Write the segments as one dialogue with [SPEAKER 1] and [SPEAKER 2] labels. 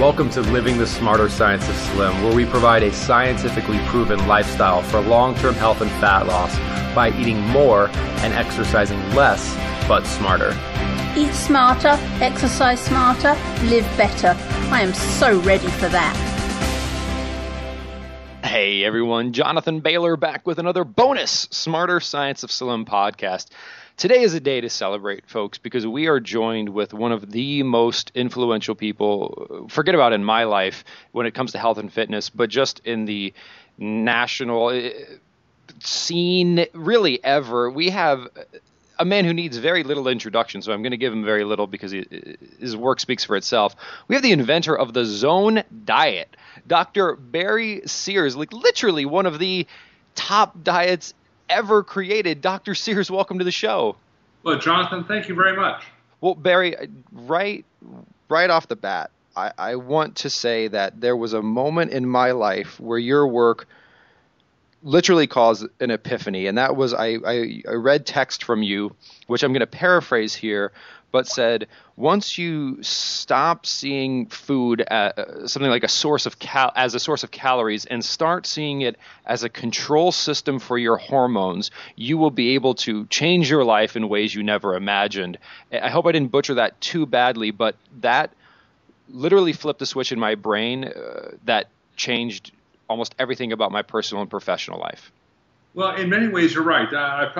[SPEAKER 1] Welcome to Living the Smarter Science of Slim, where we provide a scientifically proven lifestyle for long-term health and fat loss by eating more and exercising less, but smarter.
[SPEAKER 2] Eat smarter, exercise smarter, live better. I am so ready for that.
[SPEAKER 3] Hey everyone, Jonathan Bailor back with another bonus Smarter Science of Slim podcast. Today is a day to celebrate, folks, because we are joined with one of the most influential people, forget about in my life when it comes to health and fitness, but just in the national scene, really ever. We have a man who needs very little introduction, so I'm going to give him very little because his work speaks for itself. We have the inventor of the Zone Diet, Dr. Barry Sears, like literally one of the top diets ever created. Dr. Sears, welcome to the show.
[SPEAKER 4] Well, Jonathan, thank you very much.
[SPEAKER 3] Well, Barry, right off the bat, I want to say that there was a moment in my life where your work literally caused an epiphany, and that was I read text from you, which I'm going to paraphrase here, but said, once you stop seeing food as something like a source of calories and start seeing it as a control system for your hormones, you will be able to change your life in ways you never imagined. I hope I didn't butcher that too badly, but that literally flipped a switch in my brain that changed almost everything about my personal and professional life.
[SPEAKER 4] Well, in many ways, you're right. I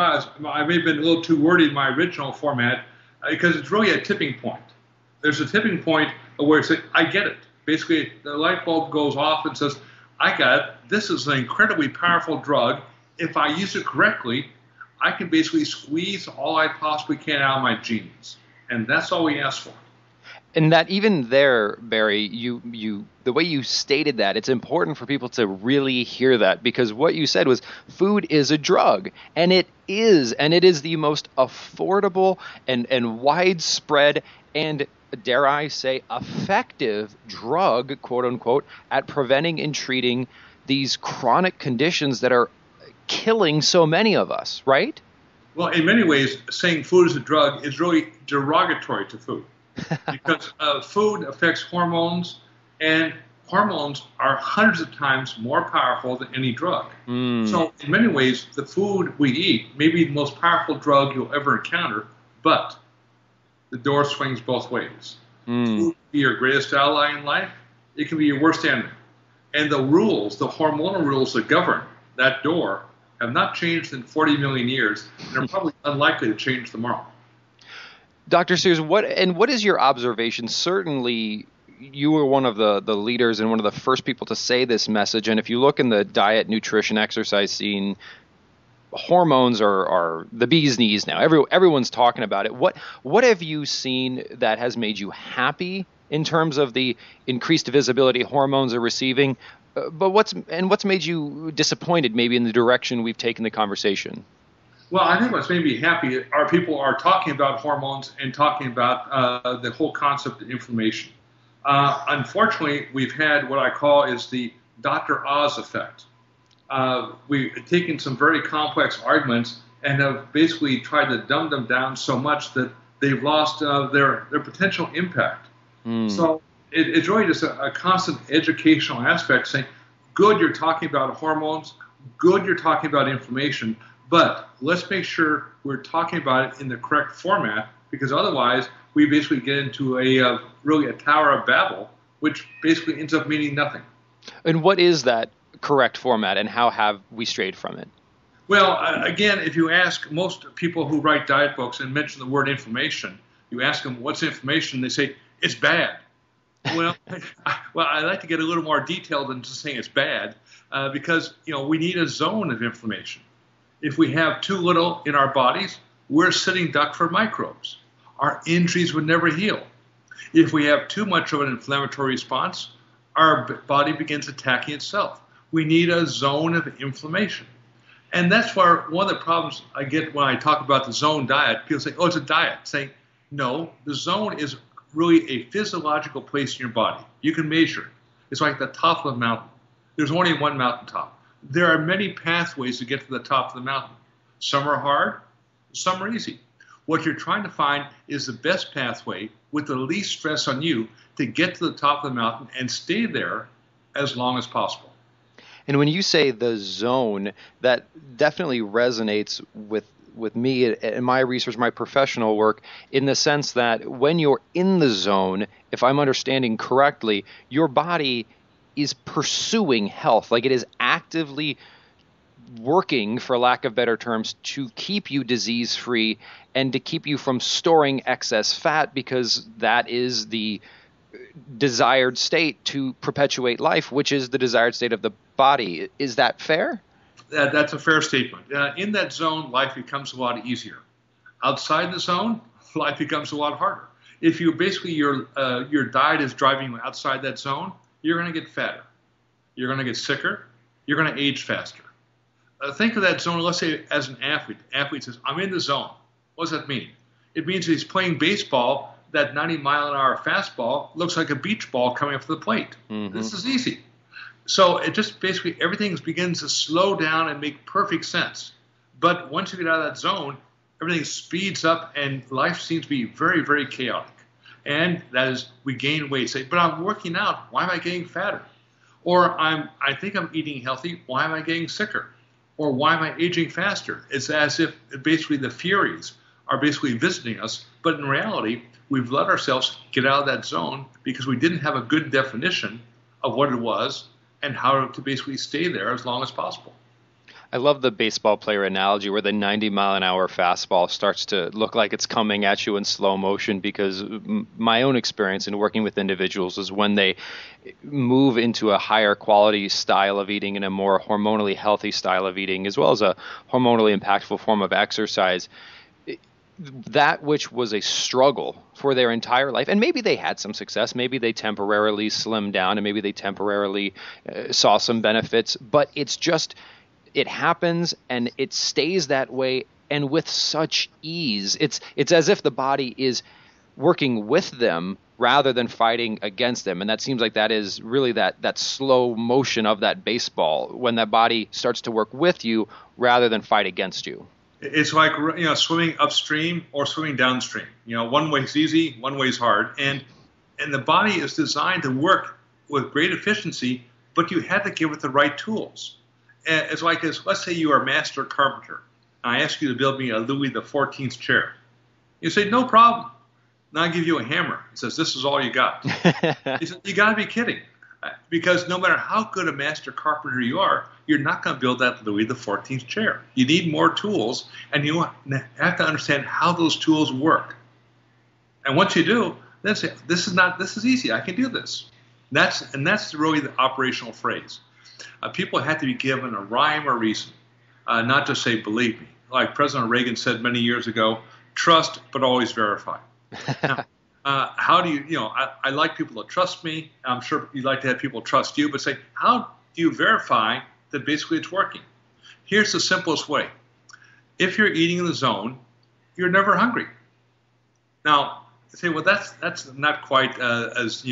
[SPEAKER 4] may have been a little too wordy in my original format, because it's really a tipping point. There's a tipping point where it's like, I get it. Basically, the light bulb goes off and says, I got it. This is an incredibly powerful drug. If I use it correctly, I can basically squeeze all I possibly can out of my genes. And that's all we ask for.
[SPEAKER 3] And that even there, Barry, you the way you stated that, it's important for people to really hear that, because what you said was food is a drug, and it is the most affordable and widespread and, dare I say, effective drug, quote unquote, at preventing and treating these chronic conditions that are killing so many of us, right?
[SPEAKER 4] Well, in many ways, saying food is a drug is really derogatory to food. Because food affects hormones, and hormones are hundreds of times more powerful than any drug. So in many ways, the food we eat may be the most powerful drug you'll ever encounter, but the door swings both ways. Food can be your greatest ally in life. It can be your worst enemy. And the rules, the hormonal rules that govern that door, have not changed in 40 million years, and are probably unlikely to change tomorrow.
[SPEAKER 3] Dr. Sears, what is your observation? Certainly, you were one of the leaders and one of the first people to say this message. And if you look in the diet, nutrition, exercise scene, hormones are the bee's knees now. Everyone's talking about it. What have you seen that has made you happy in terms of the increased visibility hormones are receiving? But what's made you disappointed maybe in the direction we've taken the conversation?
[SPEAKER 4] Well, I think what's made me happy are people are talking about hormones and talking about the whole concept of inflammation. Unfortunately, we've had what I call is the Dr. Oz effect. We've taken some very complex arguments and have basically tried to dumb them down so much that they've lost their potential impact. So it's really just a constant educational aspect saying, good, you're talking about hormones, good, you're talking about inflammation, but let's make sure we're talking about it in the correct format, because otherwise we basically get into really a Tower of Babel, which basically ends up meaning nothing.
[SPEAKER 3] And what is that correct format, and how have we strayed from it?
[SPEAKER 4] Well, again, if you ask most people who write diet books and mention the word inflammation, you ask them, what's inflammation? They say, it's bad. Well, I like to get a little more detailed than just saying it's bad, because we need a zone of inflammation. If we have too little in our bodies, we're a sitting duck for microbes. Our injuries would never heal. If we have too much of an inflammatory response, our body begins attacking itself. We need a zone of inflammation. And that's where one of the problems I get when I talk about the zone diet. People say, oh, it's a diet. Saying, no, the zone is really a physiological place in your body. You can measure. It's like the top of a mountain. There's only one mountaintop. There are many pathways to get to the top of the mountain. Some are hard, some are easy. What you're trying to find is the best pathway with the least stress on you to get to the top of the mountain and stay there as long as possible.
[SPEAKER 3] And when you say the zone, that definitely resonates with me in my research, my professional work, in the sense that when you're in the zone, if I'm understanding correctly, your body is pursuing health. Like, it is actively working, for lack of better terms, to keep you disease-free and to keep you from storing excess fat, because that is the desired state to perpetuate life, which is the desired state of the body. Is that fair?
[SPEAKER 4] That's a fair statement. In that zone, life becomes a lot easier. Outside the zone, life becomes a lot harder. If you basically your diet is driving you outside that zone, you're going to get fatter. You're going to get sicker. You're going to age faster. Think of that zone, let's say, as an athlete. The athlete says, I'm in the zone. What does that mean? It means he's playing baseball. That 90-mile-an-hour fastball looks like a beach ball coming up to the plate. Mm-hmm. This is easy. So it just basically everything begins to slow down and make perfect sense. But once you get out of that zone, everything speeds up and life seems to be very, very chaotic. And that is, we gain weight. Say, but I'm working out. Why am I getting fatter? Or I think I'm eating healthy. Why am I getting sicker? Or why am I aging faster? It's as if basically the Furies are basically visiting us. But in reality, we've let ourselves get out of that zone because we didn't have a good definition of what it was and how to basically stay there as long as possible.
[SPEAKER 3] I love the baseball player analogy where the 90-mile-an-hour fastball starts to look like it's coming at you in slow motion, because my own experience in working with individuals is when they move into a higher quality style of eating and a more hormonally healthy style of eating, as well as a hormonally impactful form of exercise, that which was a struggle for their entire life, and maybe they had some success, maybe they temporarily slimmed down, and maybe they temporarily saw some benefits, but it's just, it happens and it stays that way, and with such ease. It's as if the body is working with them rather than fighting against them. And that seems like that is really that slow motion of that baseball, when that body starts to work with you rather than fight against you.
[SPEAKER 4] It's like, swimming upstream or swimming downstream. One way's easy, one way's hard. And the body is designed to work with great efficiency, but you have to give it the right tools. It's like this. Let's say you are a master carpenter. I ask you to build me a Louis XIV chair. You say, no problem. Now I give you a hammer. It says, this is all you got. You said, you got to be kidding. Because no matter how good a master carpenter you are, you're not going to build that Louis XIV chair. You need more tools, and you have to understand how those tools work. And once you do, then say, this is easy. I can do this. That's really the operational phrase. People have to be given a rhyme or reason, not just say, believe me. Like President Reagan said many years ago, trust but always verify. Now, how do you, I like people to trust me. I'm sure you'd like to have people trust you, but say, how do you verify that basically it's working? Here's the simplest way. If you're eating in the zone, you're never hungry. Now, you say, well, that's not quite as,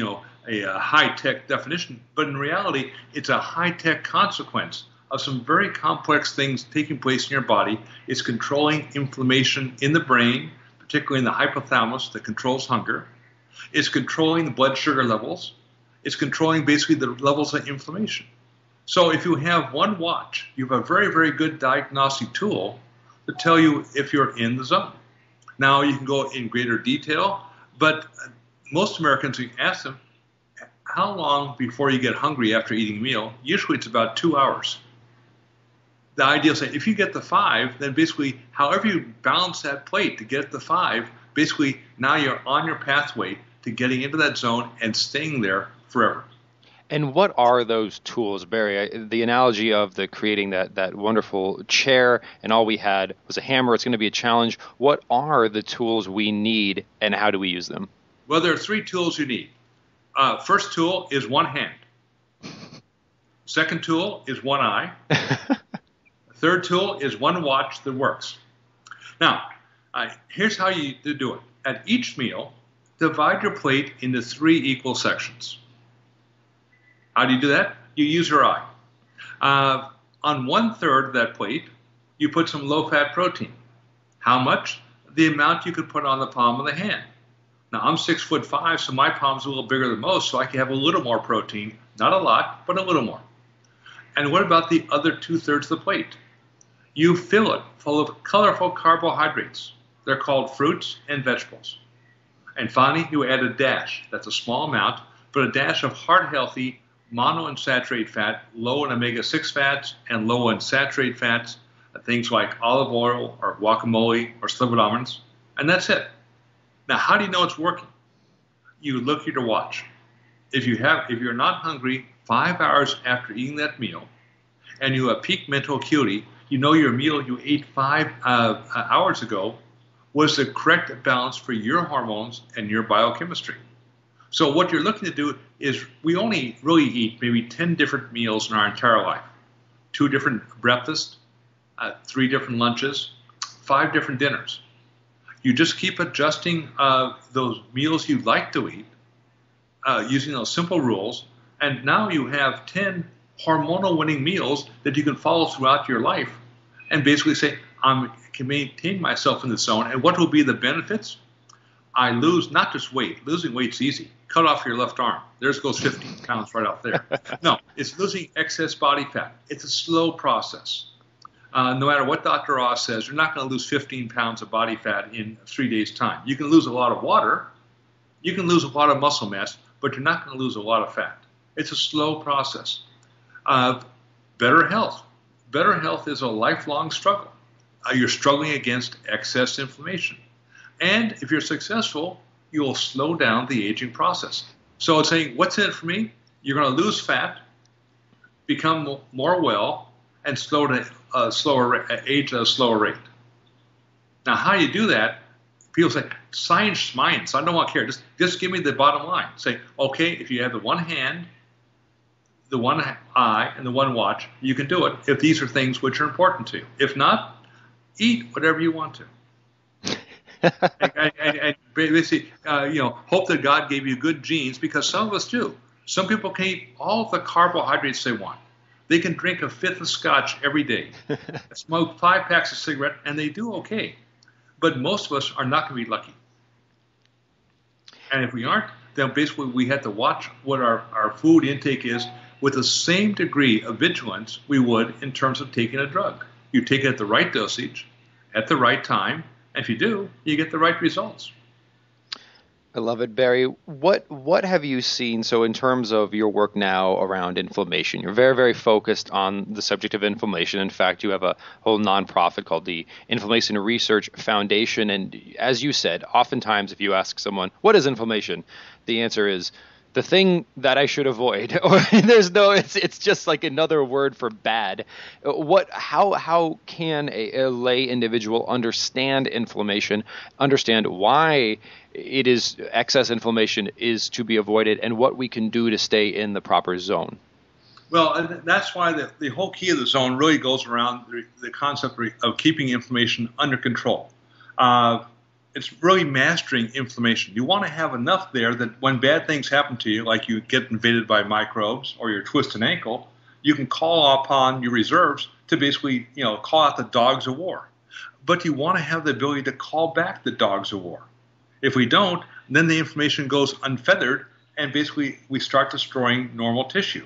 [SPEAKER 4] a high-tech definition, but in reality, it's a high-tech consequence of some very complex things taking place in your body. It's controlling inflammation in the brain, particularly in the hypothalamus that controls hunger. It's controlling the blood sugar levels. It's controlling basically the levels of inflammation. So if you have one watch, you have a very, very good diagnostic tool to tell you if you're in the zone. Now, you can go in greater detail, but most Americans, you ask them, how long before you get hungry after eating a meal? Usually it's about 2 hours. The ideal is that if you get the 5, then basically however you balance that plate to get the 5, basically now you're on your pathway to getting into that zone and staying there forever.
[SPEAKER 3] And what are those tools, Barry? The analogy of creating that wonderful chair, and all we had was a hammer. It's going to be a challenge. What are the tools we need, and how do we use them?
[SPEAKER 4] Well, there are 3 tools you need. First tool is one hand. Second tool is one eye. Third tool is one watch that works. Now, here's how you do it. At each meal, divide your plate into 3 equal sections. How do you do that? You use your eye. On 1/3 of that plate, you put some low-fat protein. How much? the amount you could put on the palm of the hand. Now, I'm 6'5", so my palm's a little bigger than most, so I can have a little more protein. Not a lot, but a little more. And what about the other 2/3 of the plate? You fill it full of colorful carbohydrates. They're called fruits and vegetables. And finally, you add a dash. That's a small amount, but a dash of heart-healthy monounsaturated fat, low in omega-6 fats and low in saturated fats, things like olive oil or guacamole or slivered almonds, and that's it. Now, how do you know it's working? You look at your watch. If you're not hungry 5 hours after eating that meal, and you have peak mental acuity, you know your meal you ate 5 hours ago was the correct balance for your hormones and your biochemistry. So what you're looking to do is, we only really eat maybe 10 different meals in our entire life. 2 different breakfasts, 3 different lunches, 5 different dinners. You just keep adjusting those meals you'd like to eat using those simple rules, and now you have 10 hormonal winning meals that you can follow throughout your life and basically say, I can maintain myself in the zone. And what will be the benefits? I lose not just weight. Losing weight's easy. Cut off your left arm. There goes 15 pounds right out there. No, it's losing excess body fat. It's a slow process. No matter what Dr. Oz says, you're not going to lose 15 pounds of body fat in 3 days' time. You can lose a lot of water. You can lose a lot of muscle mass, but you're not going to lose a lot of fat. It's a slow process. Better health. Better health is a lifelong struggle. You're struggling against excess inflammation. And if you're successful, you'll slow down the aging process. So it's saying, what's in it for me? You're going to lose fat, become more well, and age at a slower rate. Now, how do you do that? People say, science, I don't want to care. Just give me the bottom line. Say, okay, if you have the one hand, the one eye, and the one watch, you can do it if these are things which are important to you. If not, eat whatever you want to. and basically, hope that God gave you good genes, because some of us do. Some people can eat all the carbohydrates they want. They can drink a 5th of scotch every day, smoke 5 packs of cigarettes, and they do okay. But most of us are not going to be lucky. And if we aren't, then basically we have to watch what our food intake is with the same degree of vigilance we would in terms of taking a drug. You take it at the right dosage, at the right time, and if you do, you get the right results.
[SPEAKER 3] I love it, Barry. What have you seen? So in terms of your work now around inflammation, you're very, very focused on the subject of inflammation. In fact, you have a whole nonprofit called the Inflammation Research Foundation. And as you said, oftentimes if you ask someone, what is inflammation? The answer is the thing that I should avoid. Or it's just like another word for bad. How can a lay individual understand inflammation, understand why it is excess inflammation is to be avoided, and what we can do to stay in the proper zone?
[SPEAKER 4] Well, that's why the whole key of the zone really goes around the concept of keeping inflammation under control. It's really mastering inflammation. You want to have enough there that when bad things happen to you, like you get invaded by microbes or you twist an ankle, you can call upon your reserves to basically, call out the dogs of war. But you want to have the ability to call back the dogs of war. If we don't, then the inflammation goes unfeathered, and basically we start destroying normal tissue.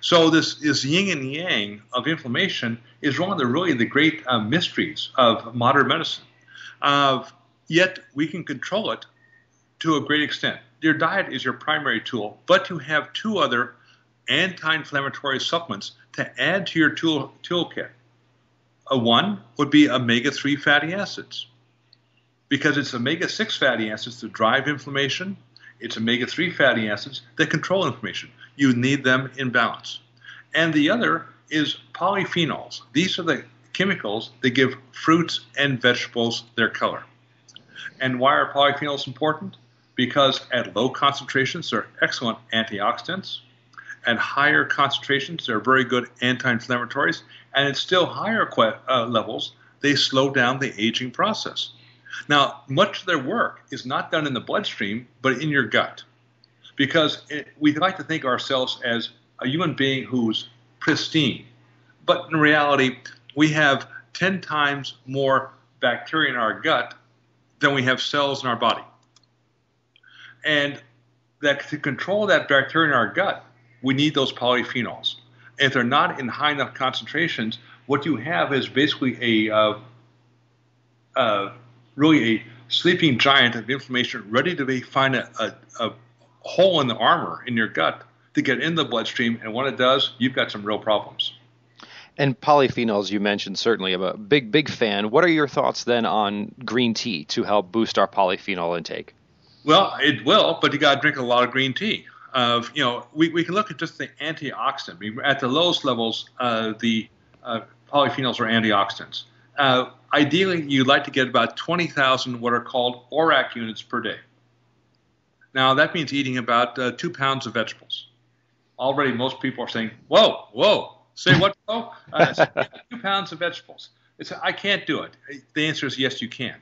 [SPEAKER 4] So this yin and yang of inflammation is one of the great mysteries of modern medicine. Yet we can control it to a great extent. Your diet is your primary tool, but you have 2 other anti-inflammatory supplements to add to your toolkit. One would be omega-3 fatty acids, because it's omega-6 fatty acids that drive inflammation. It's omega-3 fatty acids that control inflammation. You need them in balance. And the other is polyphenols. These are the chemicals that give fruits and vegetables their color. And why are polyphenols important? Because at low concentrations, they're excellent antioxidants. At higher concentrations, they're very good anti-inflammatories. And at still higher levels, they slow down the aging process. Now, much of their work is not done in the bloodstream, but in your gut. Because we like to think of ourselves as a human being who's pristine. But in reality, we have 10 times more bacteria in our gut than we have cells in our body. And that to control that bacteria in our gut, we need those polyphenols. If they're not in high enough concentrations, what you have is basically really a sleeping giant of inflammation ready to find a hole in the armor in your gut to get in the bloodstream. And when it does, you've got some real problems.
[SPEAKER 3] And polyphenols, you mentioned, certainly I'm a big fan. What are your thoughts then on green tea to help boost our polyphenol intake?
[SPEAKER 4] Well, it will, but you got to drink a lot of green tea. We can look at just the antioxidant. At the lowest levels, the polyphenols are antioxidants. Ideally, you'd like to get about 20,000 what are called ORAC units per day. Now, that means eating about 2 pounds of vegetables. Already, most people are saying, whoa, say what? 2 pounds of vegetables. I can't do it. The answer is yes, you can.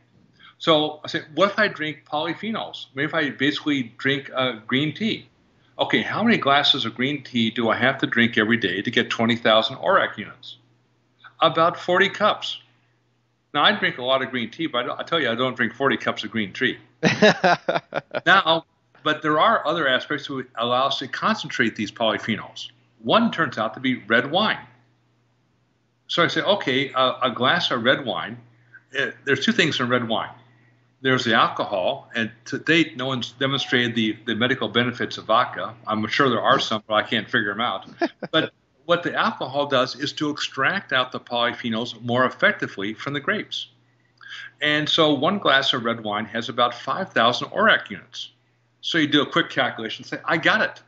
[SPEAKER 4] So I say, what if I drink polyphenols? Maybe if I basically drink green tea. Okay, how many glasses of green tea do I have to drink every day to get 20,000 ORAC units? About 40 cups. Now, I drink a lot of green tea, but I tell you, I don't drink 40 cups of green tea. Now, but there are other aspects that allow us to concentrate these polyphenols. One turns out to be red wine. So I say, okay, a glass of red wine, there's 2 things in red wine. There's the alcohol, and to date, no one's demonstrated the medical benefits of vodka. I'm sure there are some, but I can't figure them out. But what the alcohol does is to extract out the polyphenols more effectively from the grapes. And so 1 glass of red wine has about 5,000 ORAC units. So you do a quick calculation and say, I got it.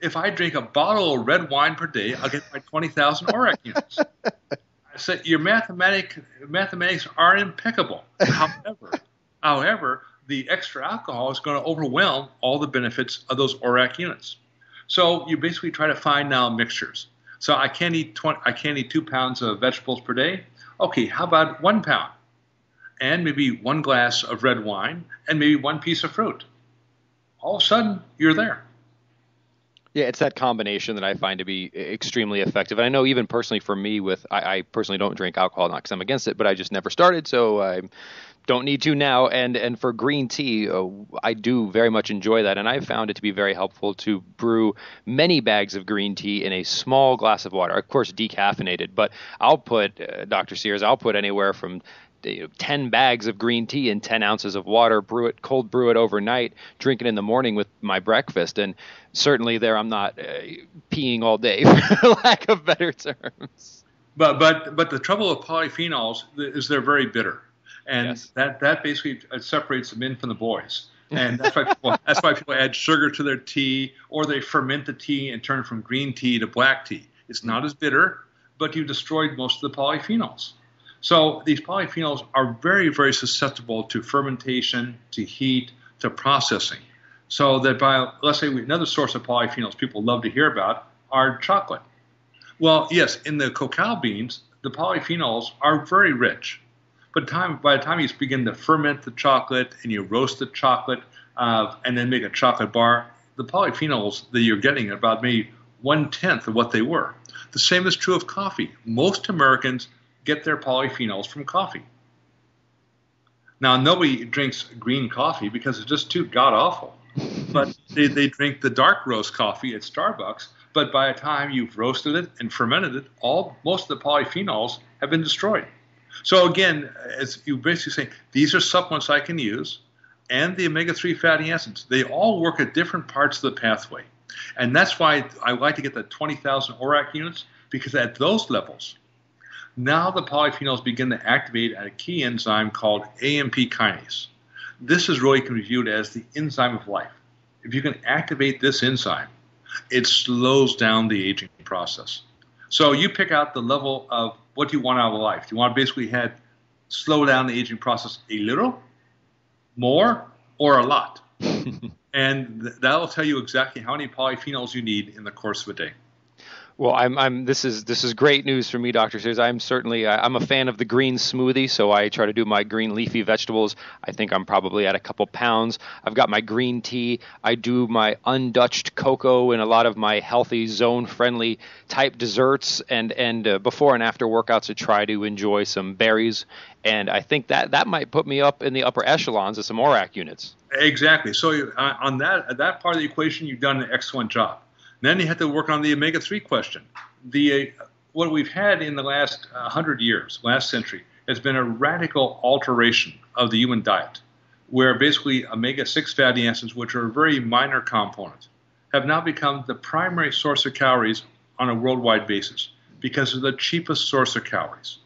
[SPEAKER 4] If I drink a bottle of red wine per day, I'll get my 20,000 ORAC units. I said, your mathematics are impeccable. However, the extra alcohol is going to overwhelm all the benefits of those ORAC units. So you basically try to find now mixtures. So I can't eat 2 pounds of vegetables per day. Okay, how about 1 pound? And maybe 1 glass of red wine and maybe 1 piece of fruit. All of a sudden, you're there.
[SPEAKER 3] Yeah, it's that combination that I find to be extremely effective. And I know even personally for me, I personally don't drink alcohol, not because I'm against it, but I just never started, so I don't need to now. And for green tea, I do very much enjoy that, and I've found it to be very helpful to brew many bags of green tea in a small glass of water, of course decaffeinated. But I'll put, Dr. Sears, anywhere from 10 bags of green tea in 10 ounces of water, cold brew it overnight, drink it in the morning with my breakfast. And certainly there I'm not peeing all day, for lack of better terms.
[SPEAKER 4] But the trouble with polyphenols is they're very bitter. And yes, that basically separates the men from the boys. And that's why people add sugar to their tea, or they ferment the tea and turn from green tea to black tea. It's not as bitter, but you've destroyed most of the polyphenols. So these polyphenols are very, very susceptible to fermentation, to heat, to processing. So that let's say another source of polyphenols people love to hear about are chocolate. Well, yes, in the cacao beans, the polyphenols are very rich. But by the time you begin to ferment the chocolate and you roast the chocolate and then make a chocolate bar, the polyphenols that you're getting are about maybe 1/10 of what they were. The same is true of coffee. Most Americans get their polyphenols from coffee. Now, nobody drinks green coffee because it's just too god-awful. But they drink the dark roast coffee at Starbucks, but by the time you've roasted it and fermented it, most of the polyphenols have been destroyed. So again, as you basically say, these are supplements I can use, and the omega-3 fatty acids. They all work at different parts of the pathway. And that's why I like to get the 20,000 ORAC units, because at those levels, now the polyphenols begin to activate a key enzyme called AMP kinase. This is really can be viewed as the enzyme of life. If you can activate this enzyme, it slows down the aging process. So you pick out the level of what you want out of life. Do you want to basically slow down the aging process a little, more, or a lot? And that'll tell you exactly how many polyphenols you need in the course of a day.
[SPEAKER 1] Well, this is great news for me, Dr. Sears. I'm a fan of the green smoothie, so I try to do my green leafy vegetables. I think I'm probably at a couple pounds. I've got my green tea. I do my undutched cocoa and a lot of my healthy, zone-friendly type desserts, and before and after workouts, I try to enjoy some berries. And I think that might put me up in the upper echelons of some ORAC units.
[SPEAKER 4] Exactly. So on that part of the equation, you've done an excellent job. Then you have to work on the omega-3 question. What we've had in the last 100 years, last century, has been a radical alteration of the human diet, where basically omega-6 fatty acids, which are a very minor component, have now become the primary source of calories on a worldwide basis because they're the cheapest source of calories.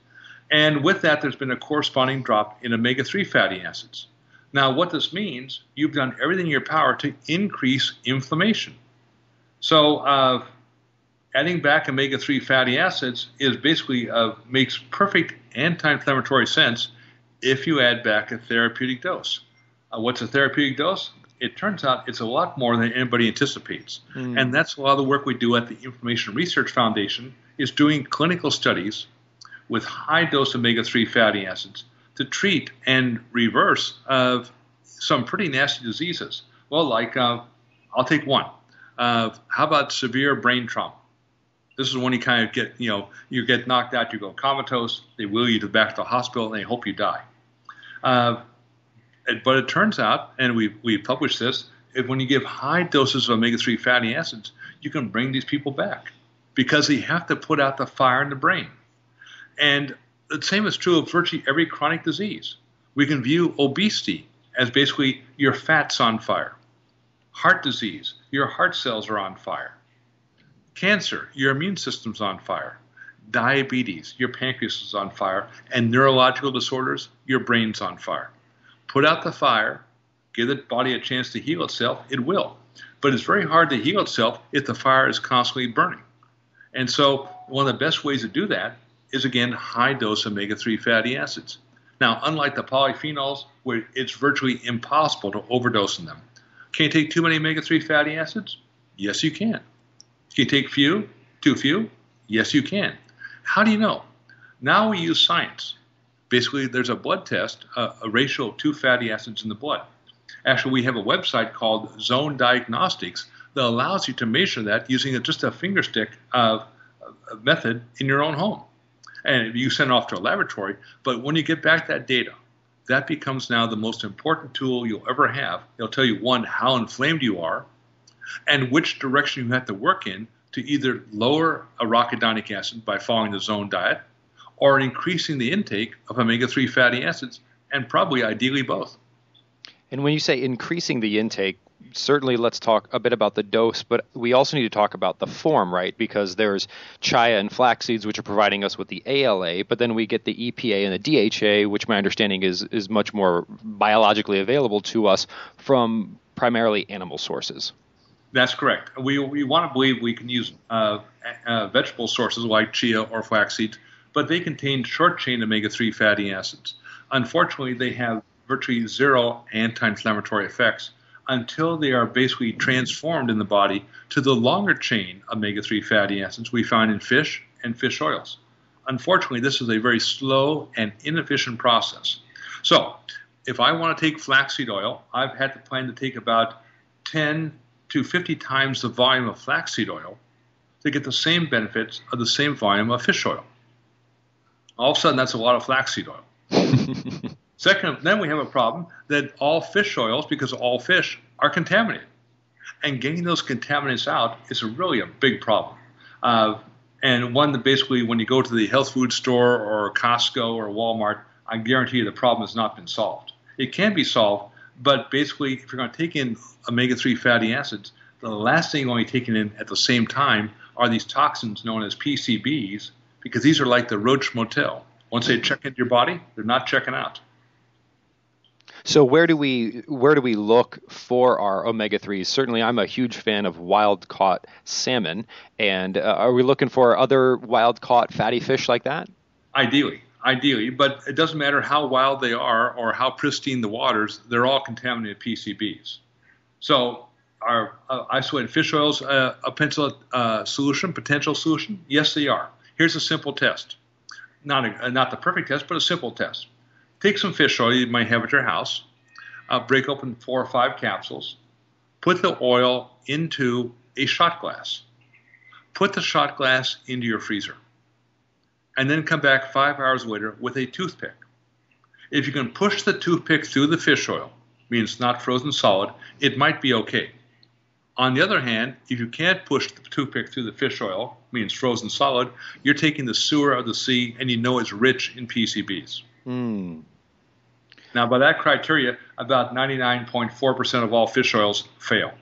[SPEAKER 4] And with that, there's been a corresponding drop in omega-3 fatty acids. Now, what this means, you've done everything in your power to increase inflammation. So adding back omega-3 fatty acids is basically makes perfect anti-inflammatory sense if you add back a therapeutic dose. What's a therapeutic dose? It turns out it's a lot more than anybody anticipates. And that's a lot of the work we do at the Inflammation Research Foundation is doing clinical studies with high-dose omega-3 fatty acids to treat and reverse some pretty nasty diseases. Well, like I'll take one. How about severe brain trauma? This is when you kind of get, you get knocked out, you go comatose, they wheel you back to the hospital, and they hope you die. But it turns out, and we published this, when you give high doses of omega-3 fatty acids, you can bring these people back because they have to put out the fire in the brain. And the same is true of virtually every chronic disease. We can view obesity as basically your fat's on fire. Heart disease, your heart cells are on fire. Cancer, your immune system's on fire. Diabetes, your pancreas is on fire. And neurological disorders, your brain's on fire. Put out the fire, give the body a chance to heal itself, it will. But it's very hard to heal itself if the fire is constantly burning. And so one of the best ways to do that is, again, high-dose omega-3 fatty acids. Now, unlike the polyphenols, where it's virtually impossible to overdose in them, can you take too many omega-3 fatty acids? Yes, you can. Can you take too few? Yes, you can. How do you know? Now we use science. Basically, there's a blood test, a ratio of 2 fatty acids in the blood. Actually, we have a website called Zone Diagnostics that allows you to measure that using just a finger stick method in your own home. And you send it off to a laboratory, but when you get back that data, that becomes now the most important tool you'll ever have. It'll tell you, one, how inflamed you are, and which direction you have to work in to either lower arachidonic acid by following the zone diet, or increasing the intake of omega-3 fatty acids, and probably ideally both.
[SPEAKER 1] And when you say increasing the intake, certainly let's talk a bit about the dose, but we also need to talk about the form, right? Because there's chia and flax seeds, which are providing us with the ALA, but then we get the EPA and the DHA, which my understanding is much more biologically available to us from primarily animal sources.
[SPEAKER 4] That's correct. We want to believe we can use vegetable sources like chia or flax seeds, but they contain short-chain omega-3 fatty acids. Unfortunately, they have virtually zero anti-inflammatory effects until they are basically transformed in the body to the longer chain omega-3 fatty acids we find in fish and fish oils. Unfortunately, this is a very slow and inefficient process. So if I want to take flaxseed oil, I've had to plan to take about 10 to 50 times the volume of flaxseed oil to get the same benefits of the same volume of fish oil. All of a sudden, that's a lot of flaxseed oil. Second, then we have a problem that all fish oils, because all fish, are contaminated. And getting those contaminants out is really a big problem. And one that basically, when you go to the health food store or Costco or Walmart, I guarantee you the problem has not been solved. It can be solved, but basically, if you're going to take in omega-3 fatty acids, the last thing you're going to be taking in at the same time are these toxins known as PCBs, because these are like the roach motel. Once they check into your body, they're not checking out.
[SPEAKER 1] So where do we look for our omega-3s? Certainly, I'm a huge fan of wild-caught salmon. And are we looking for other wild-caught fatty fish like that?
[SPEAKER 4] Ideally, but it doesn't matter how wild they are or how pristine the waters, they're all contaminated PCBs. So are isolated fish oils a potential solution? Yes, they are. Here's a simple test. Not the perfect test, but a simple test. Take some fish oil you might have at your house, break open 4 or 5 capsules, put the oil into a shot glass. Put the shot glass into your freezer, and then come back 5 hours later with a toothpick. If you can push the toothpick through the fish oil, means it's not frozen solid, it might be okay. On the other hand, if you can't push the toothpick through the fish oil, means frozen solid, you're taking the sewer of the sea, and you know it's rich in PCBs. Now, by that criteria, about 99.4% of all fish oils fail.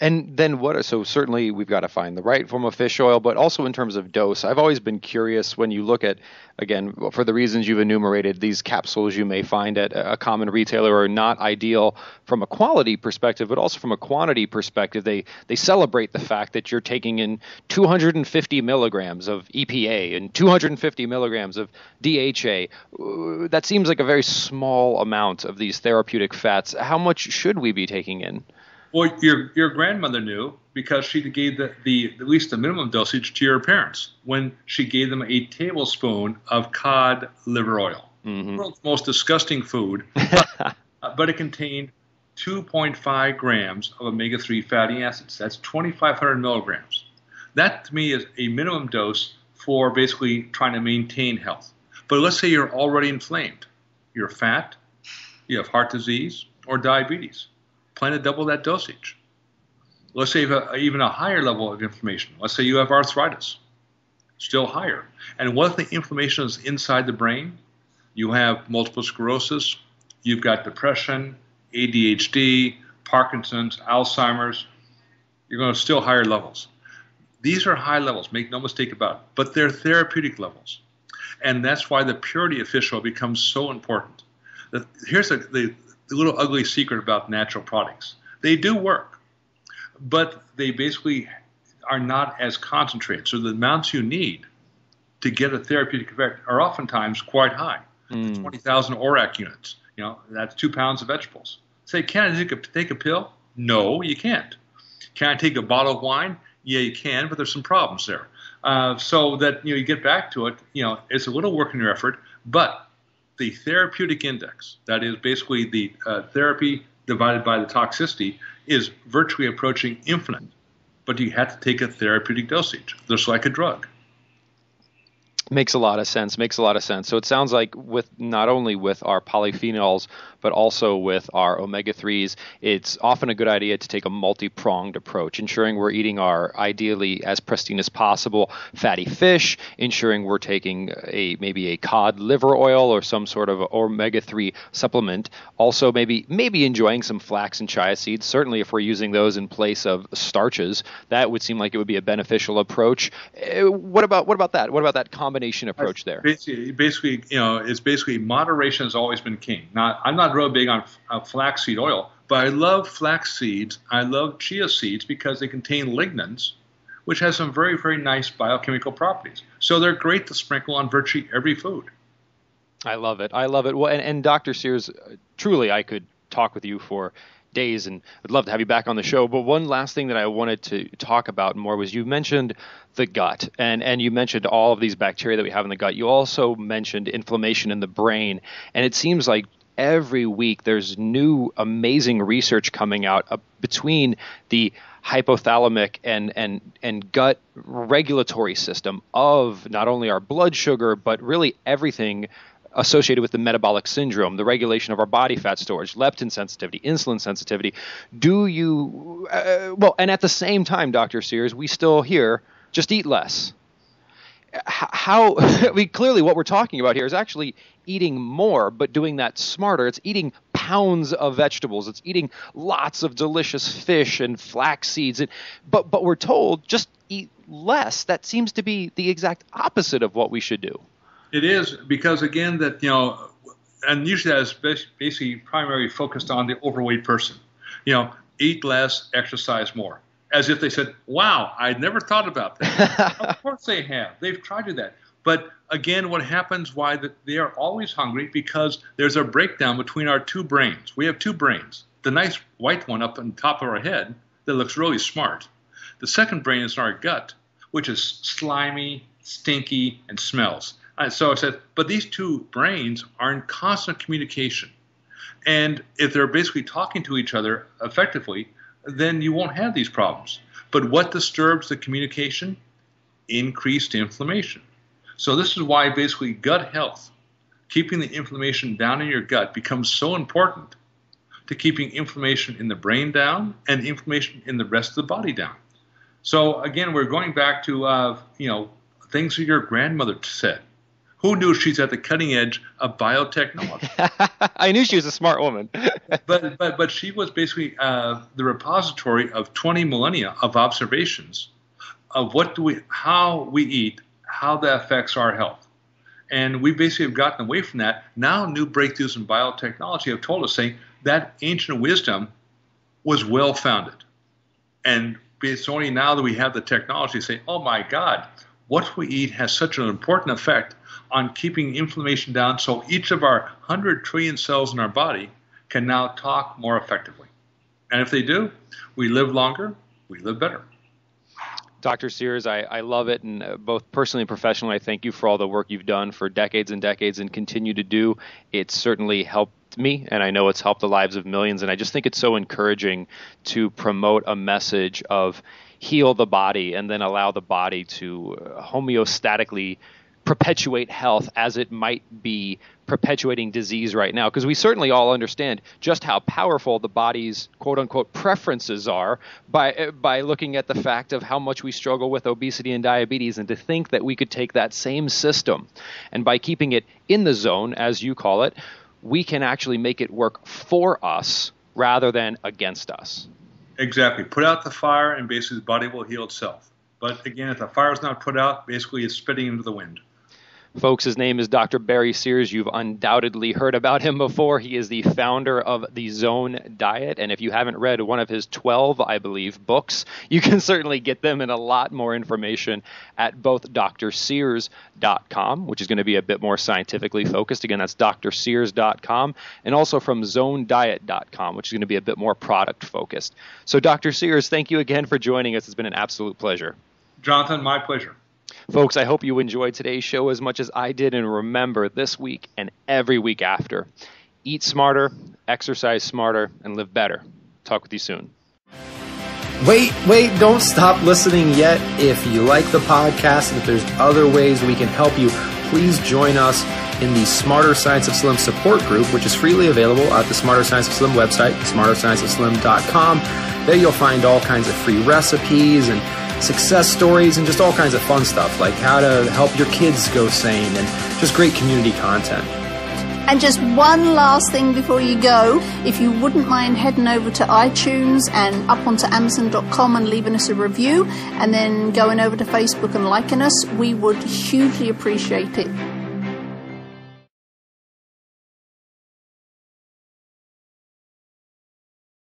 [SPEAKER 3] And then what? So certainly we've got to find the right form of fish oil, but also in terms of dose, I've always been curious when you look at, again, for the reasons you've enumerated, these capsules you may find at a common retailer are not ideal from a quality perspective, but also from a quantity perspective. They celebrate the fact that you're taking in 250 milligrams of EPA and 250 milligrams of DHA. That seems like a very small amount of these therapeutic fats. How much should we be taking in?
[SPEAKER 4] Well, your grandmother knew because she gave at least the minimum dosage to your parents when she gave them a tablespoon of cod liver oil. The world's most disgusting food, but it contained 2.5 grams of omega-3 fatty acids. That's 2,500 milligrams. That, to me, is a minimum dose for basically trying to maintain health. But let's say you're already inflamed. You're fat, you have heart disease, or diabetes. Plan to double that dosage. Let's say you have even a higher level of inflammation. Let's say you have arthritis, still higher. And what if the inflammation is inside the brain? You have multiple sclerosis, you've got depression, ADHD, Parkinson's, Alzheimer's. You're going to still higher levels. These are high levels, make no mistake about it, but they're therapeutic levels. And that's why the purity of fish oil becomes so important. Here's the little ugly secret about natural products. They do work, but they basically are not as concentrated. So the amounts you need to get a therapeutic effect are oftentimes quite high. 20,000 ORAC units, that's 2 pounds of vegetables. Say, can I take a pill? No, you can't. Can I take a bottle of wine? Yeah, you can, but there's some problems there. So that you get back to it, it's a little work in your effort, but the therapeutic index, that is basically the therapy divided by the toxicity, is virtually approaching infinite. But you have to take a therapeutic dosage, just like a drug.
[SPEAKER 3] Makes a lot of sense. So it sounds like not only with our polyphenols, but also with our omega-3s, it's often a good idea to take a multi-pronged approach, ensuring we're eating our ideally as pristine as possible fatty fish, ensuring we're taking maybe a cod liver oil or some sort of omega-3 supplement. Also, maybe enjoying some flax and chia seeds. Certainly, if we're using those in place of starches, that would seem like it would be a beneficial approach. What about that? What about that combination approach there?
[SPEAKER 4] Basically moderation has always been king. Now, I'm not real big on flaxseed oil, but I love flax seeds. I love chia seeds because they contain lignans, which has some very, very nice biochemical properties. So they're great to sprinkle on virtually every food.
[SPEAKER 3] I love it. Well, and Dr. Sears, truly, I could talk with you for days, and I'd love to have you back on the show. But one last thing that I wanted to talk about more was you mentioned the gut, and you mentioned all of these bacteria that we have in the gut. You also mentioned inflammation in the brain, and it seems like every week there's new amazing research coming out between the hypothalamic and gut regulatory system of not only our blood sugar, but really everything associated with the metabolic syndrome, the regulation of our body fat storage, leptin sensitivity, insulin sensitivity. And at the same time, Dr. Sears, we still hear, just eat less. Clearly what we're talking about here is actually eating more, but doing that smarter. It's eating pounds of vegetables. It's eating lots of delicious fish and flax seeds. But we're told just eat less. That seems to be the exact opposite of what we should do.
[SPEAKER 4] It is because, again, and usually that is basically primarily focused on the overweight person. Eat less, exercise more. As if they said, wow, I'd never thought about that. Of course they have. They've tried to do that. But again, what happens, why they are always hungry, because there's a breakdown between our two brains. We have two brains, the nice white one up on top of our head that looks really smart. The second brain is in our gut, which is slimy, stinky, and smells. So I said, but these two brains are in constant communication. And if they're basically talking to each other effectively, then you won't have these problems. But what disturbs the communication? Increased inflammation. So this is why basically gut health, keeping the inflammation down in your gut, becomes so important to keeping inflammation in the brain down and inflammation in the rest of the body down. So again, we're going back to things that your grandmother said. Who knew she's at the cutting edge of biotechnology?
[SPEAKER 1] I knew she was a smart woman.
[SPEAKER 4] but she was basically the repository of 20 millennia of observations of how we eat, how that affects our health. And we basically have gotten away from that. Now new breakthroughs in biotechnology have told us, saying that ancient wisdom was well-founded. And it's only now that we have the technology to say, oh my God, what we eat has such an important effect on keeping inflammation down, so each of our 100 trillion cells in our body can now talk more effectively. And if they do, we live longer, we live better.
[SPEAKER 1] Dr. Sears, I love it, and both personally and professionally, I thank you for all the work you've done for decades and decades and continue to do. It's certainly helped me, and I know it's helped the lives of millions, and I just think it's so encouraging to promote a message of heal the body and then allow the body to homeostatically perpetuate health as it might be perpetuating disease right now, because we certainly all understand just how powerful the body's quote-unquote preferences are by looking at the fact of how much we struggle with obesity and diabetes, and to think that we could take that same system and by keeping it in the zone, as you call it, we can actually make it work for us rather than against us.
[SPEAKER 4] Exactly. Put out the fire and basically the body will heal itself. But again, if the fire is not put out, basically it's spitting into the wind.
[SPEAKER 1] Folks, his name is Dr. Barry Sears. You've undoubtedly heard about him before. He is the founder of the Zone Diet. And if you haven't read one of his 12, I believe, books, you can certainly get them and a lot more information at both drsears.com, which is going to be a bit more scientifically focused. Again, that's drsears.com, and also from zonediet.com, which is going to be a bit more product focused. So, Dr. Sears, thank you again for joining us. It's been an absolute pleasure.
[SPEAKER 4] Jonathan, my pleasure.
[SPEAKER 1] Folks, I hope you enjoyed today's show as much as I did, and remember, this week and every week after, eat smarter, exercise smarter, and live better. Talk with you soon.
[SPEAKER 5] Wait, don't stop listening yet. If you like the podcast and if there's other ways we can help you, please join us in the Smarter Science of Slim support group, which is freely available at the Smarter Science of Slim website, smarterscienceofslim.com. There you'll find all kinds of free recipes and success stories and just all kinds of fun stuff, like how to help your kids go sane and just great community content.
[SPEAKER 2] And just one last thing before you go, if you wouldn't mind heading over to iTunes and up onto Amazon.com and leaving us a review, and then going over to Facebook and liking us, we would hugely appreciate it.